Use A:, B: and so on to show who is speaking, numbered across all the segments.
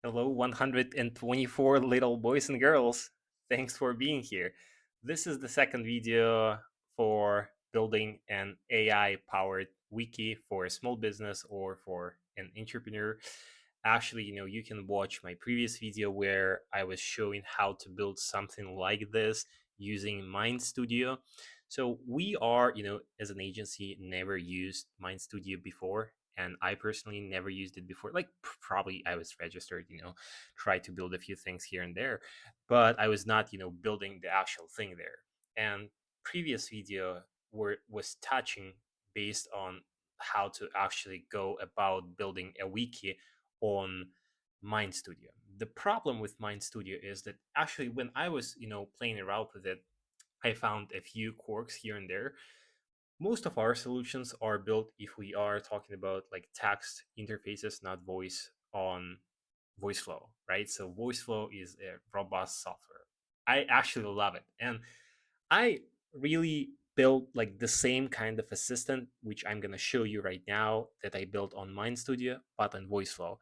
A: Hello, 124 little boys and girls. Thanks for being here. This is the second video for building an AI powered wiki for a small business or for an entrepreneur. Actually, you can watch my previous video where I was showing how to build something like this using Mind Studio. So we are, as an agency, never used Mind Studio before, and I personally never used it before. Like probably I was registered, tried to build a few things here and there, but I was not, building the actual thing there. And previous video was touching based on how to actually go about building a wiki on Mind Studio. The problem with Mind Studio is that actually when I was, playing around with it, I found a few quirks here and there. Most of our solutions are built, if we are talking about like text interfaces, not voice, on Voiceflow, right? So Voiceflow is a robust software. I actually love it. And I really built like the same kind of assistant, which I'm going to show you right now, that I built on Mind Studio, but on Voiceflow.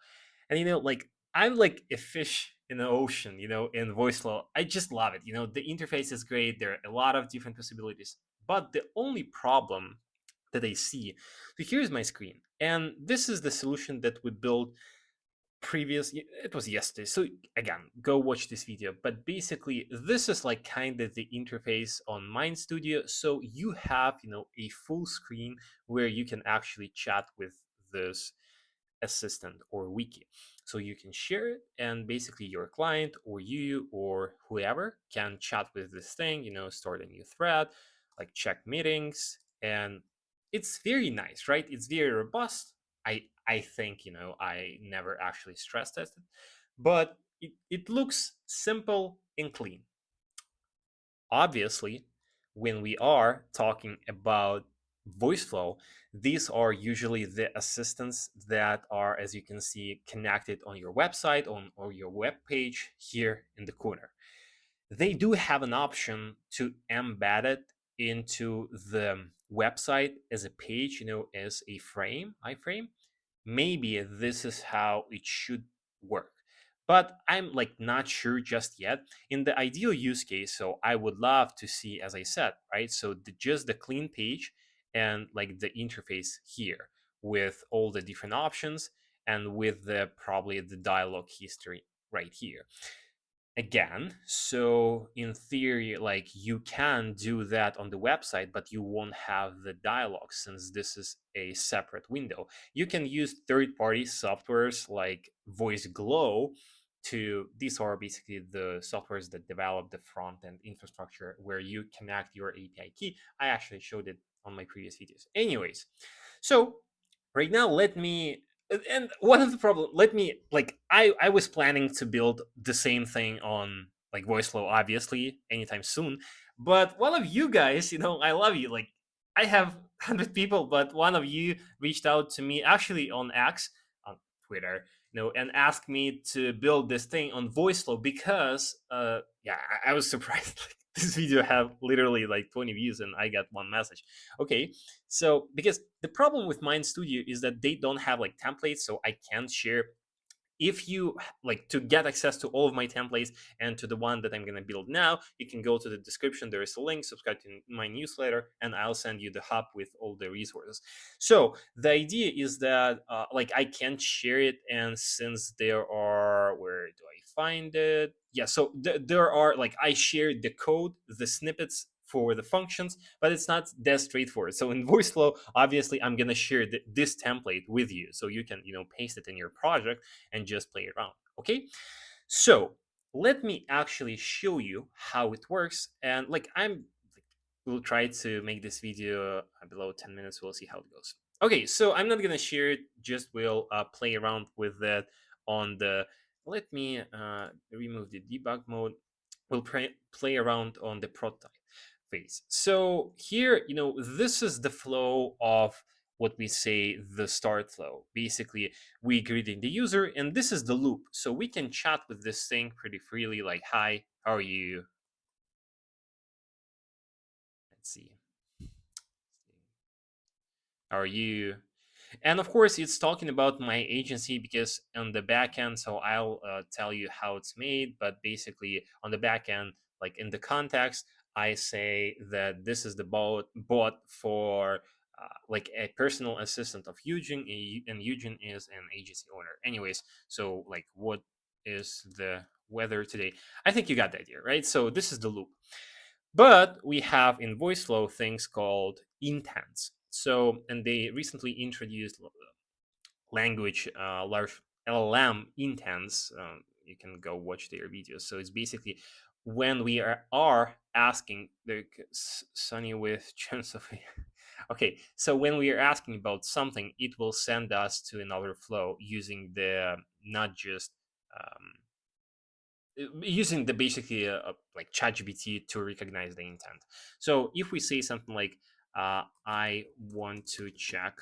A: And, like, I'm like a fish in the ocean, in Voiceflow. I just love it. The interface is great. There are a lot of different possibilities. But the only problem that I see, so here's my screen. And this is the solution that we built it was yesterday, so again, go watch this video. But basically this is like kind of the interface on Mind Studio. So you have a full screen where you can actually chat with this assistant or wiki. So you can share it, and basically your client or you or whoever can chat with this thing, start a new thread, like check meetings. And it's very nice, right? It's very robust. I think, I never actually stress tested, but it looks simple and clean. Obviously, when we are talking about Voiceflow, these are usually the assistants that are, as you can see, connected on your website on or your web page here in the corner. They do have an option to embed it into the website as a page, as a iframe. Maybe this is how it should work, but I'm like not sure just yet. In the ideal use case, so I would love to see, as I said, right, so just the clean page and like the interface here with all the different options and with the probably the dialogue history right here again. So in theory, like you can do that on the website, but you won't have the dialogue since this is a separate window. You can use third-party softwares like Voice Glow to these are basically the softwares that develop the front end infrastructure where you connect your API key. I actually showed it on my previous videos. Anyways, so right now let me, and one of the problem, let me like I was planning to build the same thing on like Voiceflow obviously anytime soon, but one of you guys, I love you, like I have 100 people, but one of you reached out to me actually on X, on Twitter, and asked me to build this thing on Voiceflow because yeah, I was surprised. Like, this video have literally like 20 views and I got one message. Okay, so because the problem with Mind Studio is that they don't have like templates, so I can't share. If you like to get access to all of my templates and to the one that I'm going to build now, you can go to the description. There is a link, subscribe to my newsletter, and I'll send you the hub with all the resources. So the idea is that like I can't share it, and since there are, where do I find it? Yeah, so there are like I shared the code, the snippets for the functions, but it's not that straightforward. So in Voiceflow, obviously, I'm gonna share this template with you, so you can paste it in your project and just play around. Okay, so let me actually show you how it works. And like we'll try to make this video below 10 minutes. We'll see how it goes. Okay, so I'm not gonna share it, just will play around with that on the, let me remove the debug mode. We'll play around on the prototype phase. So here, this is the flow of what we say the start flow. Basically, we greeting the user, and this is the loop. So we can chat with this thing pretty freely, like, hi, how are you? Let's see. How are you? And of course, it's talking about my agency because on the back end, so I'll tell you how it's made. But basically, on the back end, like in the context, I say that this is the bot for like a personal assistant of Eugene, and Eugene is an agency owner. Anyways, so like, what is the weather today? I think you got the idea, right? So this is the loop. But we have in Voiceflow things called intents. So, and they recently introduced language large LLM intents. You can go watch their videos. So it's basically when we are asking the Sunny with chance of okay, so when we are asking about something, it will send us to another flow using the not just using the basically like ChatGPT to recognize the intent. So if we say something like, I want to check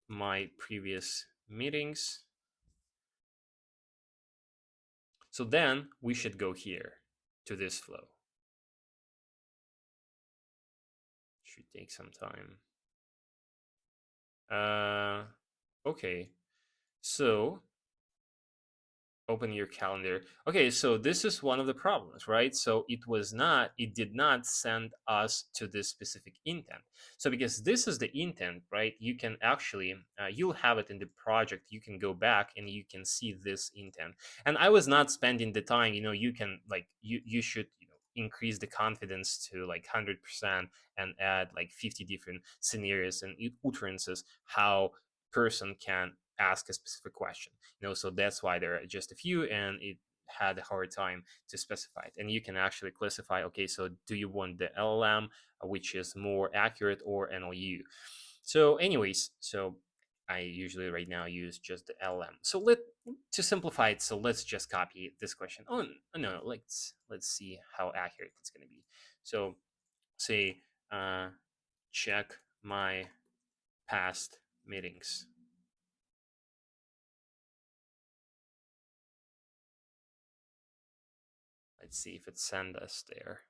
A: my previous meetings, so then we should go here to this flow. Should take some time. Okay, so open your calendar. Okay, so this is one of the problems, right? So it did not send us to this specific intent. So because this is the intent, right? You can actually, you'll have it in the project. You can go back and you can see this intent. And I was not spending the time, you can like, you should, increase the confidence to like 100% and add like 50 different scenarios and utterances how person can ask a specific question, so that's why there are just a few, and it had a hard time to specify it. And you can actually classify, okay, so do you want the LLM, which is more accurate, or NLU? So anyways, so I usually right now use just the LM. So to simplify it, so let's just copy this question. Oh no, let's see how accurate it's going to be. So say, uh, check my past meetings. Let's see if it send us there.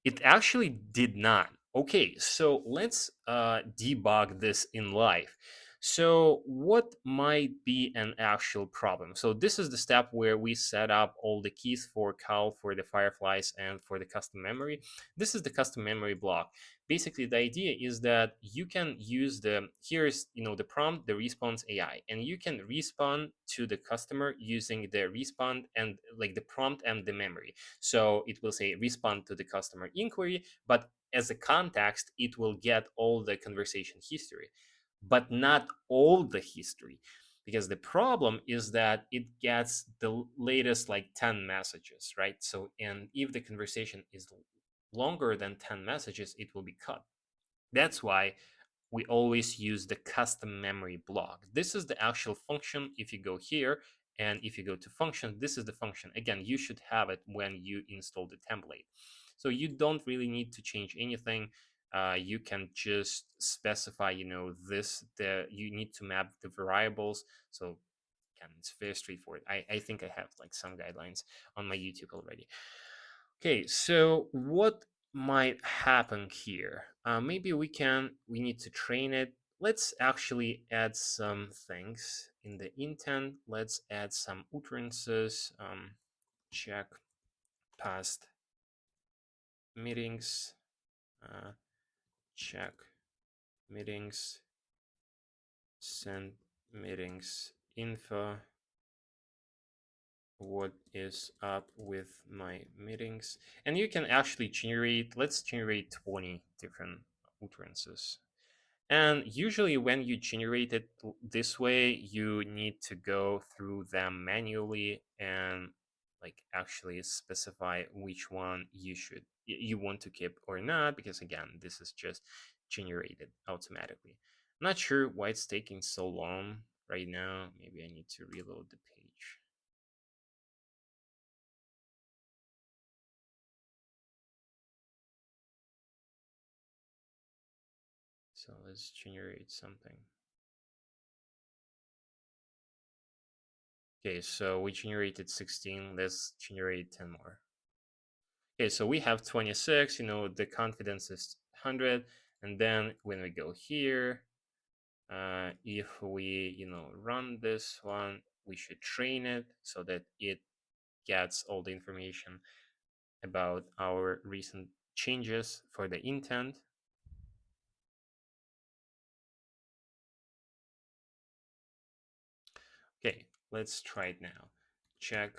A: It actually did not. Okay, so let's debug this in live. So what might be an actual problem? So this is the step where we set up all the keys for Cal, for the Fireflies, and for the custom memory. This is the custom memory block. Basically, the idea is that you can use here's, the prompt, the response AI, and you can respond to the customer using the respond and like the prompt and the memory. So it will say respond to the customer inquiry, but as a context, it will get all the conversation history, but not all the history. Because the problem is that it gets the latest like 10 messages, right? So, and if the conversation is longer than 10 messages, it will be cut. That's why we always use the custom memory block. This is the actual function. If you go here and if you go to function, this is the function. Again, you should have it when you install the template. So you don't really need to change anything. You can just specify, you need to map the variables. So again, it's very straightforward. I think I have like some guidelines on my YouTube already. Okay, so what might happen here? Maybe we need to train it. Let's actually add some things in the intent. Let's add some utterances. Check past meetings. Uh, check meetings. Send meetings info. What is up with my meetings? And you can actually let's generate 20 different utterances. And usually when you generate it this way, you need to go through them manually and like actually specify which one you want to keep or not, because again, this is just generated automatically. I'm not sure why it's taking so long right now. Maybe I need to reload the page. So let's generate something. Okay, so we generated 16. Let's generate 10 more. Okay, so we have 26, the confidence is 100. And then when we go here, If we, run this one, we should train it so that it gets all the information about our recent changes for the intent. Okay, let's try it now. Check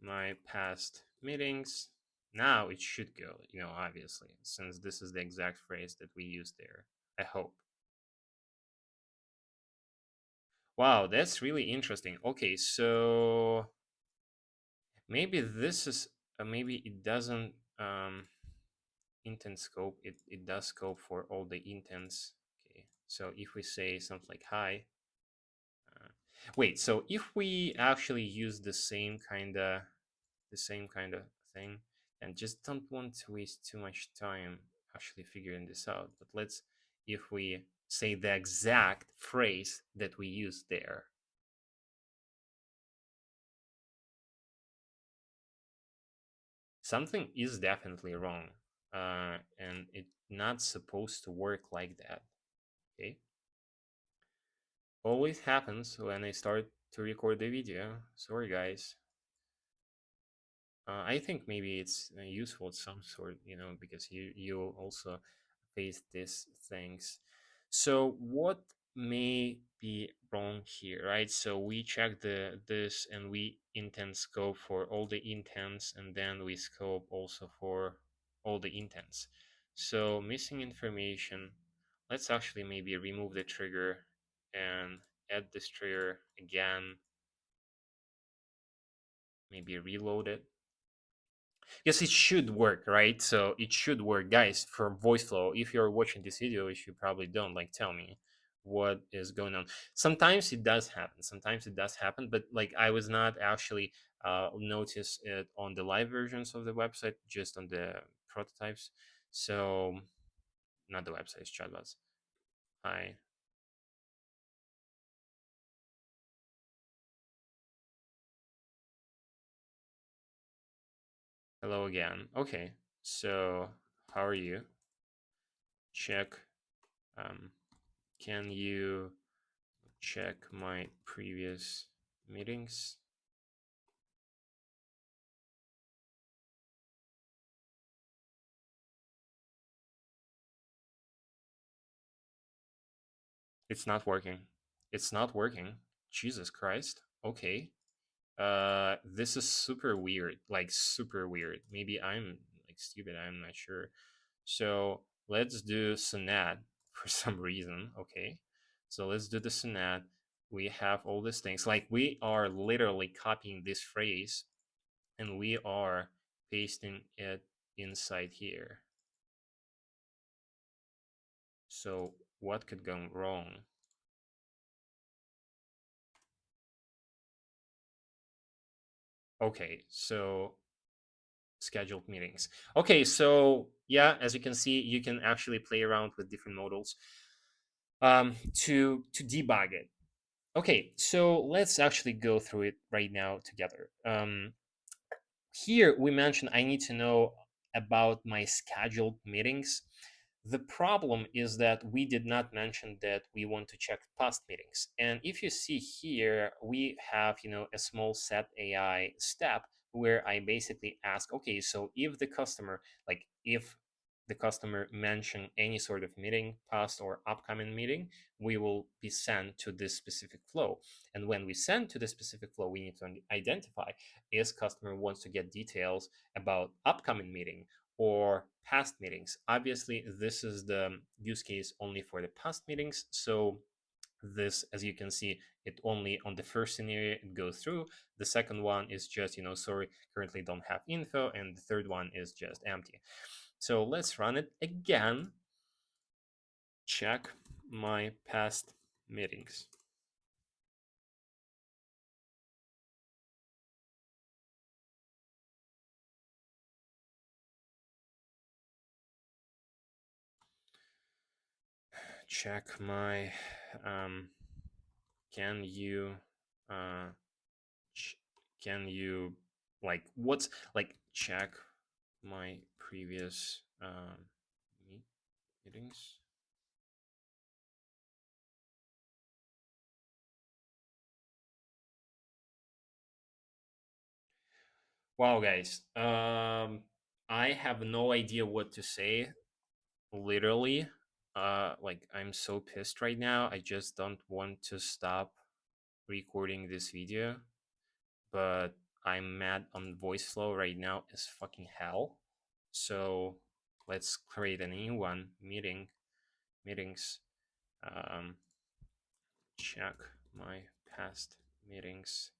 A: my past meetings. Now it should go, obviously, since this is the exact phrase that we used there. I hope. Wow, that's really interesting. Okay, so maybe this is, maybe it doesn't intent scope. It does scope for all the intents. Okay, so if we say something like hi, uh, wait, so if we actually use the same kind of thing, and just don't want to waste too much time actually figuring this out, but let's, if we say the exact phrase that we use there, something is definitely wrong, and it's not supposed to work like that. Okay, always happens when I start to record the video. Sorry, guys. I think maybe it's useful at some sort, because you also face these things. So what may be wrong here, right? So we check the this and we intent scope for all the intents, and then we scope also for all the intents. So missing information. Let's actually maybe remove the trigger and add this trigger again. Maybe reload it. Yes, it should work, right? So it should work, guys. For Voiceflow, if you're watching this video, if you probably don't, like, tell me what is going on. Sometimes it does happen. Sometimes it does happen, but like I was not actually notice it on the live versions of the website, just on the prototypes. So not the websites, chatbots. Hi, hello again. Okay, so how are you? Check. Um, can you check my previous meetings? It's not working. It's not working. Jesus Christ. Okay. This is super weird. Like super weird. Maybe I'm like stupid. I'm not sure. So let's do Sonnet for some reason. Okay. So let's do the Sonnet. We have all these things. Like we are literally copying this phrase and we are pasting it inside here. So what could go wrong? Okay, so scheduled meetings. Okay, so yeah, as you can see, you can actually play around with different modals to debug it. Okay, so let's actually go through it right now together. Here we mentioned I need to know about my scheduled meetings. The problem is that we did not mention that we want to check past meetings. And if you see here, we have, a small set AI step where I basically ask, okay, so if the customer, like if the customer mention any sort of meeting, past or upcoming meeting, we will be sent to this specific flow. And when we send to the specific flow, we need to identify is customer wants to get details about upcoming meeting or past meetings. Obviously, this is the use case only for the past meetings. So this, as you can see, it only on the first scenario it goes through. The second one is just, sorry, currently don't have info. And the third one is just empty. So let's run it again. Check my past meetings. Check my can you uh can you like what's like check my previous meetings? Wow, guys. I have no idea what to say. Literally, like I'm so pissed right now. I just don't want to stop recording this video, but I'm mad on Voiceflow right now as fucking hell. So let's create a new one. Meetings. Um, check my past meetings.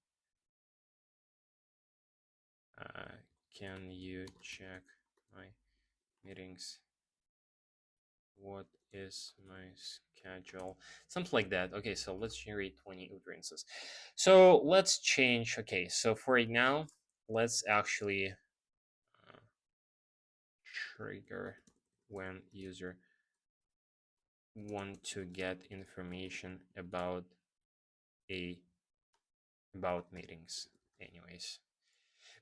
A: Uh, can you check my meetings? What is my schedule? Something like that. Okay, so let's generate 20 utterances. So let's change. Okay, so for right now, let's actually uh, trigger when user want to get information a about meetings. Anyways,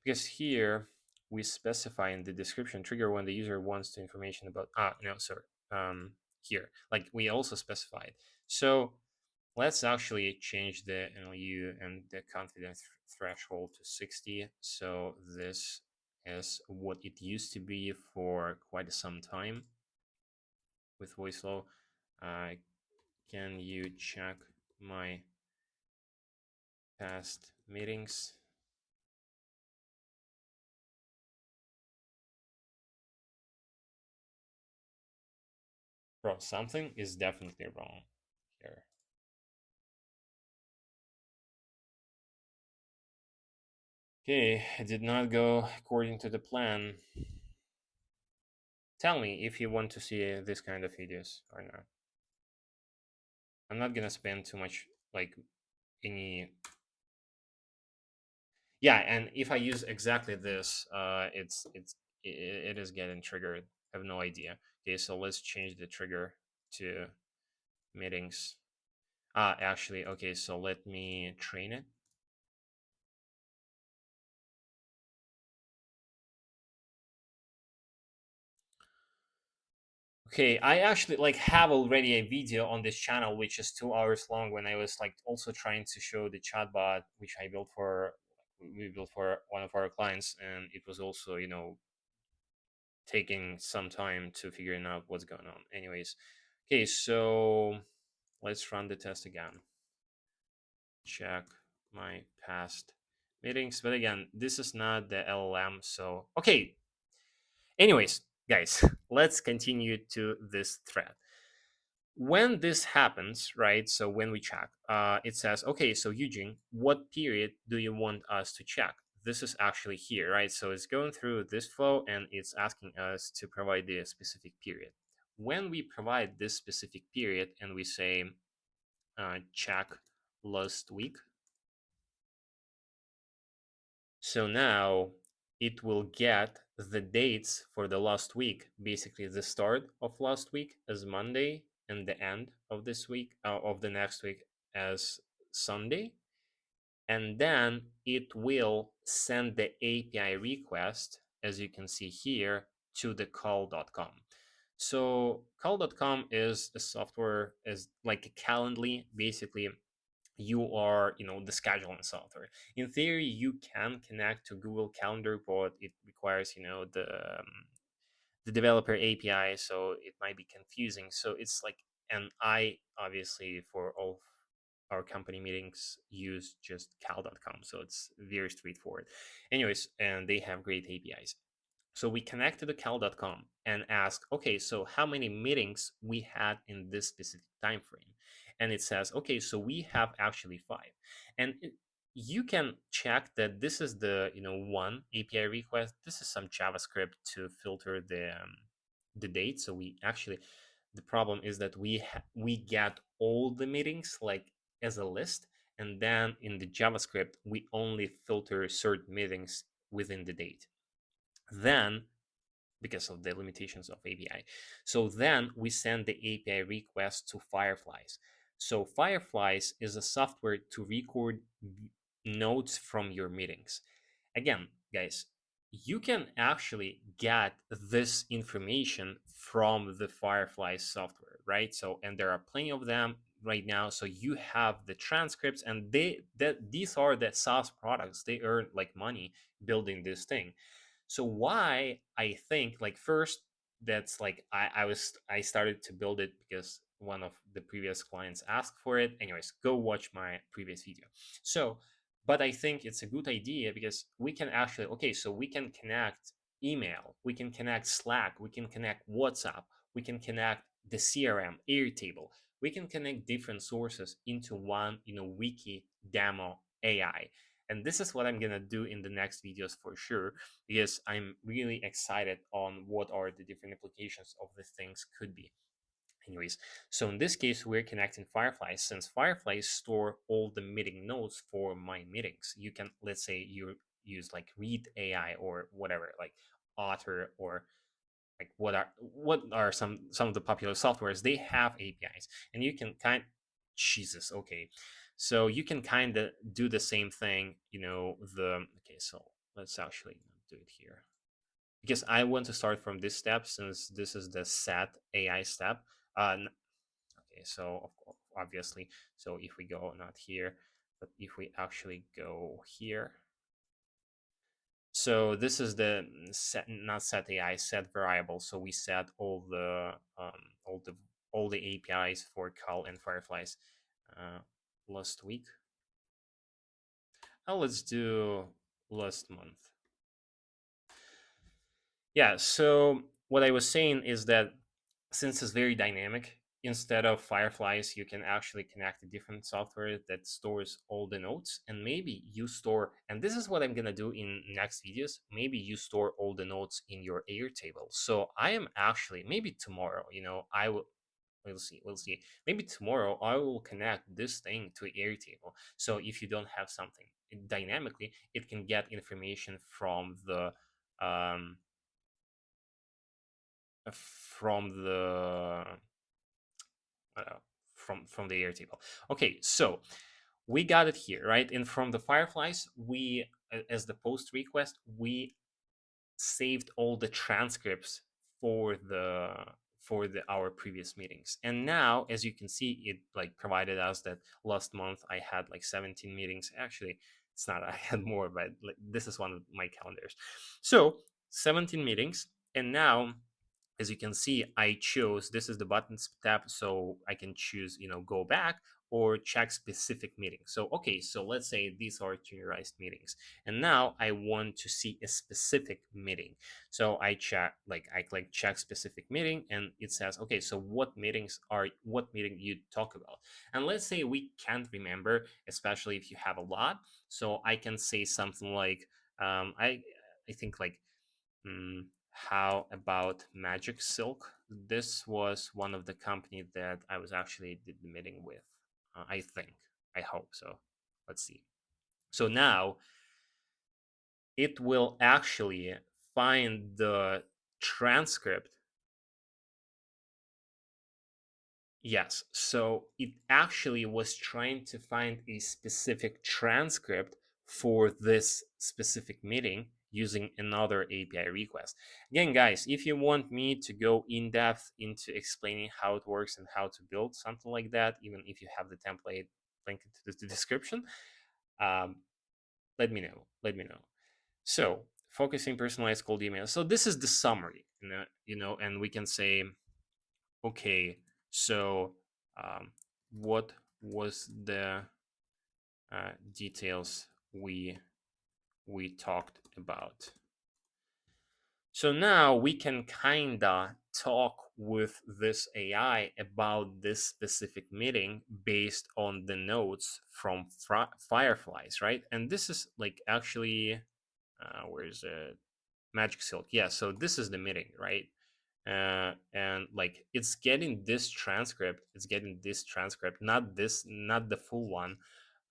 A: because here we specify in the description trigger when the user wants to information about no sorry here like we also specified. So let's actually change the NLU and the confidence threshold to 60. So this is what it used to be for quite some time with Voiceflow. Uh, can you check my past meetings? Bro, something is definitely wrong here. Okay, it did not go according to the plan. Tell me if you want to see this kind of videos or not. I'm not gonna spend too much like any. Yeah, and if I use exactly this, it is getting triggered. I have no idea. Okay, so let's change the trigger to meetings. Actually, okay, so let me train it. Okay, I actually like have already a video on this channel which is 2 hours long when I was like also trying to show the chatbot which I built for we built for one of our clients, and it was also taking some time to figuring out what's going on. Anyways, okay, so let's run the test again. Check my past meetings, but again, this is not the LLM, so okay. Anyways, guys, let's continue to this thread. When this happens, right? So when we check, it says, okay, so Eugene, what period do you want us to check? This is actually here, right? So it's going through this flow and it's asking us to provide the specific period. When we provide this specific period and we say check last week, so now it will get the dates for the last week, basically the start of last week as Monday and the end of this week, of the next week as Sunday. And then it will send the API request, as you can see here, to the call.com. So call.com is a software, is like a Calendly, basically you are the scheduling software. In theory you can connect to Google Calendar, but it requires the developer API, so it might be confusing. So it's like, and I obviously for all our company meetings use just cal.com, so it's very straightforward. Anyways, and they have great APIs. So we connect to the cal.com and ask, okay, so how many meetings we had in this specific time frame? And it says, okay, so we have actually five. And you can check that this is the one API request. This is some JavaScript to filter the date. So we actually, the problem is that we get all the meetings like as a list, and then in the JavaScript we only filter certain meetings within the date. Then, because of the limitations of API, so then we send the API request to Fireflies. So Fireflies is a software to record notes from your meetings. Again, guys, you can actually get this information from the Fireflies software, right? So, and there are plenty of them. right now. So you have the transcripts, and these are the SaaS products. They earn like money building this thing. So why I think, like, first, that's like I started to build it because one of the previous clients asked for it. Anyways, go watch my previous video. So, but I think it's a good idea because we can actually, okay, so we can connect email, we can connect Slack, we can connect WhatsApp, we can connect the CRM, Airtable, we can connect different sources into one, wiki demo AI. And this is what I'm gonna do in the next videos for sure, because I'm really excited on what are the different applications of the things could be. Anyways, so in this case, we're connecting Firefly. Since Firefly store all the meeting notes for my meetings, you can, let's say you use like Read AI or whatever, like Otter, or like what are some of the popular softwares, they have APIs, and you can Jesus, okay, so you can kind of do the same thing, okay, so let's actually do it here, because I want to start from this step since this is the set AI step. Okay, so obviously, so if we go not here, but if we actually go here, so this is the set, not set AI, set variable. So we set all the all the APIs for Call and Fireflies last week. Now let's do last month. Yeah, so what I was saying is that since it's very dynamic, instead of Fireflies, you can actually connect a different software that stores all the notes, and maybe you store, and this is what I'm gonna do in next videos, maybe you store all the notes in your Airtable. So I am actually, maybe tomorrow, I will, we'll see. Maybe tomorrow I will connect this thing to Airtable. So if you don't have something dynamically, it can get information um, from the uh, from the Airtable. Okay, so we got it here, right? And from the Fireflies, we, as the post request, we saved all the transcripts for the our previous meetings. And now, as you can see, it like provided us that last month I had like 17 meetings. Actually, it's not, I had more, but like, this is one of my calendars. So 17 meetings, and now, as you can see, I chose, this is the buttons tab, so I can choose, go back or check specific meetings. So, okay, so let's say these are juniorized meetings, and now I want to see a specific meeting. So I check, like I click check specific meeting, and it says, okay, so what meeting you talk about? And let's say we can't remember, especially if you have a lot. So I can say something like, I think like, how about Magic Silk? This was one of the company that I was actually did the meeting with. I think. I hope so. Let's see. So now it will actually find the transcript. Yes. So it actually was trying to find a specific transcript for this specific meeting using another API request. Again, guys, if you want me to go in depth into explaining how it works and how to build something like that, even if you have the template linked to the description, um, let me know. Let me know. So, focusing personalized cold email. So this is the summary, and we can say, okay, so what was the details we talked about? So now we can kinda talk with this AI about this specific meeting based on the notes from Fireflies, right? And this is like actually, where is it? Magic Silk. Yeah, so this is the meeting, right? And like it's getting this transcript, not the full one,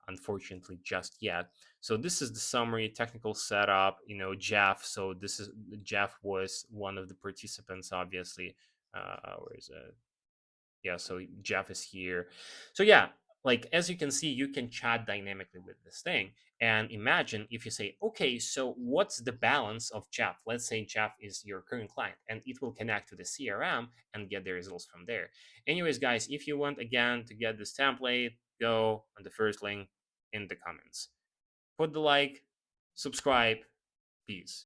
A: unfortunately, just yet. So this is the summary, technical setup, Jeff. So this is, Jeff was one of the participants, obviously. Where is it? Yeah, so Jeff is here. So yeah, Like, as you can see, you can chat dynamically with this thing. And imagine if you say, okay, so what's the balance of Jeff? Let's say Jeff is your current client, and it will connect to the CRM and get the results from there. Anyways, guys, if you want again to get this template, go on the first link in the comments. Put the like, subscribe, peace.